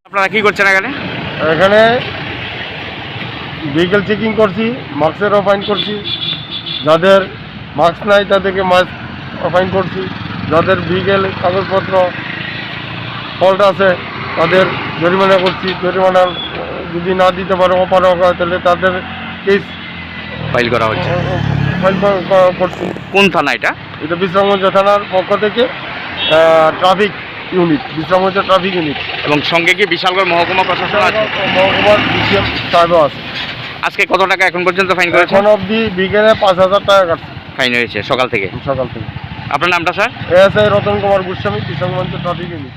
আপনারা কি করছেন এখানে? এখানে ভেহিকেল চেকিং করছি, মাস্কেরও ফাইন করছি, যাদের মাস্ক নাই তাদেরকে মাস্ক ফাইন করছি, যাদের ভেহিকেল কাগজপত্র ফল্ট আছে তাদের জরিমানা করছি। জরিমানা যদি না দিতে পারে অপারগ হয় তাহলে তাদের কেস ফাইল করা হচ্ছে। ফাইল করছি। কোন থানা এটা? এটা বিশ্রামগঞ্জ থানার পক্ষ থেকে traffic unit, Bishramganj traffic unit, এবং সঙ্গে কি বিশালগড় মহকুমা প্রশাসন আছে? মহকুমার ডিসিএম সাহেবও আছে। আজকে কত টাকা এখন পর্যন্ত ফাইন করেছেন? এখন অবধি বিকেলে 5,000 টাকা কাটছে ফাইন হয়েছে সকাল থেকে। সকাল থেকে। আপনার নামটা sir? ASI Ratan Kumar Goswami, Bishramganj traffic unit.